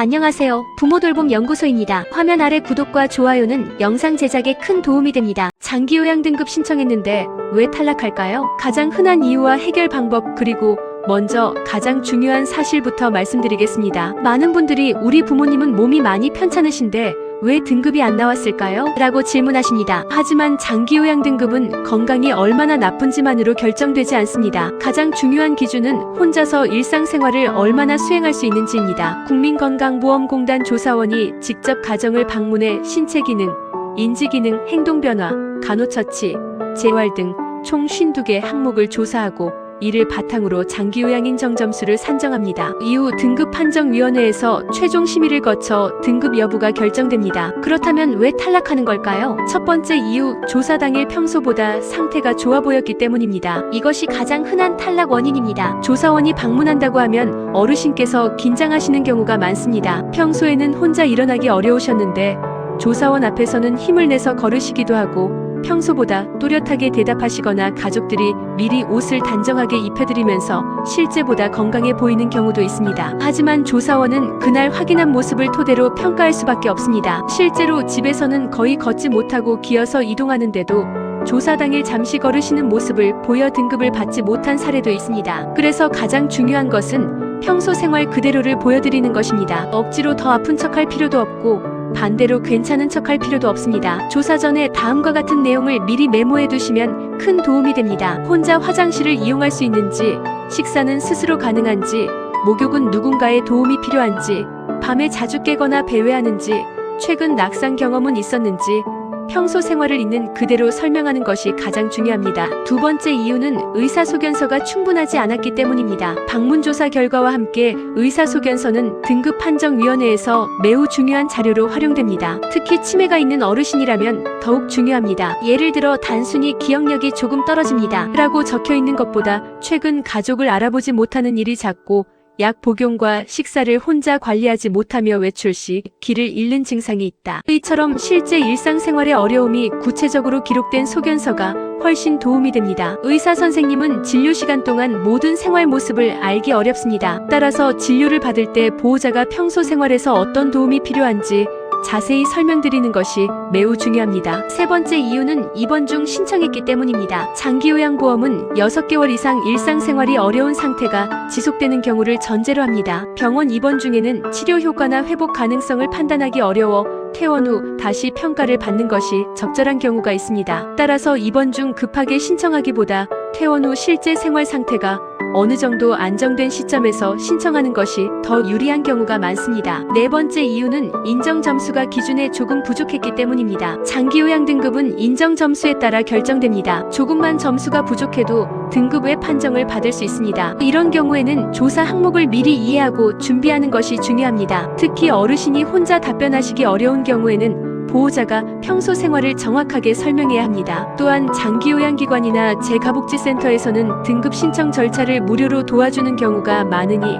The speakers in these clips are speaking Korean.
안녕하세요. 부모돌봄 연구소입니다. 화면 아래 구독과 좋아요는 영상 제작에 큰 도움이 됩니다. 장기요양 등급 신청했는데 왜 탈락할까요? 가장 흔한 이유와 해결 방법, 그리고 먼저 가장 중요한 사실부터 말씀드리겠습니다. 많은 분들이 우리 부모님은 몸이 많이 편찮으신데 왜 등급이 안 나왔을까요? 라고 질문하십니다. 하지만 장기요양 등급은 건강이 얼마나 나쁜지만으로 결정되지 않습니다. 가장 중요한 기준은 혼자서 일상생활을 얼마나 수행할 수 있는지입니다. 국민건강보험공단 조사원이 직접 가정을 방문해 신체기능, 인지기능, 행동변화, 간호처치, 재활 등 총 52개 항목을 조사하고 이를 바탕으로 장기요양 인정 점수를 산정합니다. 이후 등급판정위원회에서 최종 심의를 거쳐 등급 여부가 결정됩니다. 그렇다면 왜 탈락하는 걸까요? 첫 번째 이유, 조사 당일 평소보다 상태가 좋아 보였기 때문입니다. 이것이 가장 흔한 탈락 원인입니다. 조사원이 방문한다고 하면 어르신께서 긴장하시는 경우가 많습니다. 평소에는 혼자 일어나기 어려우셨는데 조사원 앞에서는 힘을 내서 걸으시기도 하고 평소보다 또렷하게 대답하시거나 가족들이 미리 옷을 단정하게 입혀드리면서 실제보다 건강해 보이는 경우도 있습니다. 하지만 조사원은 그날 확인한 모습을 토대로 평가할 수밖에 없습니다. 실제로 집에서는 거의 걷지 못하고 기어서 이동하는데도 조사 당일 잠시 걸으시는 모습을 보여 등급을 받지 못한 사례도 있습니다. 그래서 가장 중요한 것은 평소 생활 그대로를 보여드리는 것입니다. 억지로 더 아픈 척할 필요도 없고 반대로 괜찮은 척할 필요도 없습니다. 조사 전에 다음과 같은 내용을 미리 메모해 두시면 큰 도움이 됩니다. 혼자 화장실을 이용할 수 있는지, 식사는 스스로 가능한지, 목욕은 누군가의 도움이 필요한지, 밤에 자주 깨거나 배회하는지, 최근 낙상 경험은 있었는지, 평소 생활을 있는 그대로 설명하는 것이 가장 중요합니다. 두 번째 이유는 의사소견서가 충분하지 않았기 때문입니다. 방문조사 결과와 함께 의사소견서는 등급판정위원회에서 매우 중요한 자료로 활용됩니다. 특히 치매가 있는 어르신이라면 더욱 중요합니다. 예를 들어 단순히 기억력이 조금 떨어집니다 라고 적혀있는 것보다 최근 가족을 알아보지 못하는 일이 잦고 약 복용과 식사를 혼자 관리하지 못하며 외출 시 길을 잃는 증상이 있다. 이처럼 실제 일상생활의 어려움이 구체적으로 기록된 소견서가 훨씬 도움이 됩니다. 의사 선생님은 진료 시간 동안 모든 생활 모습을 알기 어렵습니다. 따라서 진료를 받을 때 보호자가 평소 생활에서 어떤 도움이 필요한지 자세히 설명드리는 것이 매우 중요합니다. 세 번째 이유는 입원 중 신청했기 때문입니다. 장기요양보험은 6개월 이상 일상생활이 어려운 상태가 지속되는 경우를 전제로 합니다. 병원 입원 중에는 치료 효과나 회복 가능성을 판단하기 어려워 퇴원 후 다시 평가를 받는 것이 적절한 경우가 있습니다. 따라서 입원 중 급하게 신청하기보다 퇴원 후 실제 생활 상태가 어느 정도 안정된 시점에서 신청하는 것이 더 유리한 경우가 많습니다. 네 번째 이유는 인정 점수가 기준에 조금 부족했기 때문입니다. 장기요양 등급은 인정 점수에 따라 결정됩니다. 조금만 점수가 부족해도 등급 외 판정을 받을 수 있습니다. 이런 경우에는 조사 항목을 미리 이해하고 준비하는 것이 중요합니다. 특히 어르신이 혼자 답변하시기 어려운 경우에는 보호자가 평소 생활을 정확하게 설명해야 합니다. 또한 장기요양기관이나 재가복지센터에서는 등급 신청 절차를 무료로 도와주는 경우가 많으니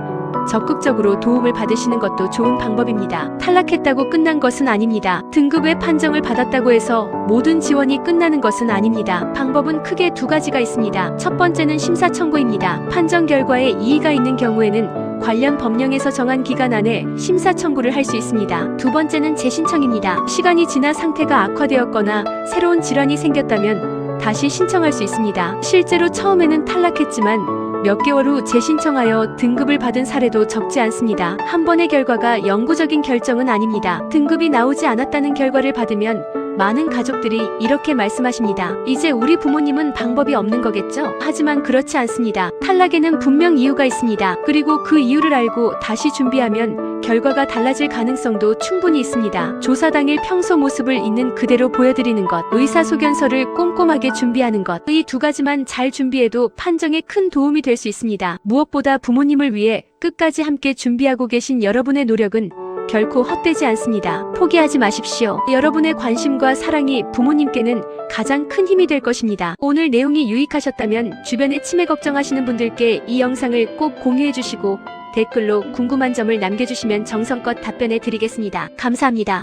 적극적으로 도움을 받으시는 것도 좋은 방법입니다. 탈락했다고 끝난 것은 아닙니다. 등급의 판정을 받았다고 해서 모든 지원이 끝나는 것은 아닙니다. 방법은 크게 두 가지가 있습니다. 첫 번째는 심사 청구입니다. 판정 결과에 이의가 있는 경우에는 관련 법령에서 정한 기간 안에 심사 청구를 할 수 있습니다. 두 번째는 재신청입니다. 시간이 지나 상태가 악화되었거나 새로운 질환이 생겼다면 다시 신청할 수 있습니다. 실제로 처음에는 탈락했지만 몇 개월 후 재신청하여 등급을 받은 사례도 적지 않습니다. 한 번의 결과가 영구적인 결정은 아닙니다. 등급이 나오지 않았다는 결과를 받으면 많은 가족들이 이렇게 말씀하십니다. 이제 우리 부모님은 방법이 없는 거겠죠? 하지만 그렇지 않습니다. 탈락에는 분명 이유가 있습니다. 그리고 그 이유를 알고 다시 준비하면 결과가 달라질 가능성도 충분히 있습니다. 조사 당일 평소 모습을 있는 그대로 보여드리는 것, 의사소견서를 꼼꼼하게 준비하는 것, 이 두 가지만 잘 준비해도 판정에 큰 도움이 될 수 있습니다. 무엇보다 부모님을 위해 끝까지 함께 준비하고 계신 여러분의 노력은 결코 헛되지 않습니다. 포기하지 마십시오. 여러분의 관심과 사랑이 부모님께는 가장 큰 힘이 될 것입니다. 오늘 내용이 유익하셨다면 주변에 치매 걱정하시는 분들께 이 영상을 꼭 공유해 주시고 댓글로 궁금한 점을 남겨주시면 정성껏 답변해 드리겠습니다. 감사합니다.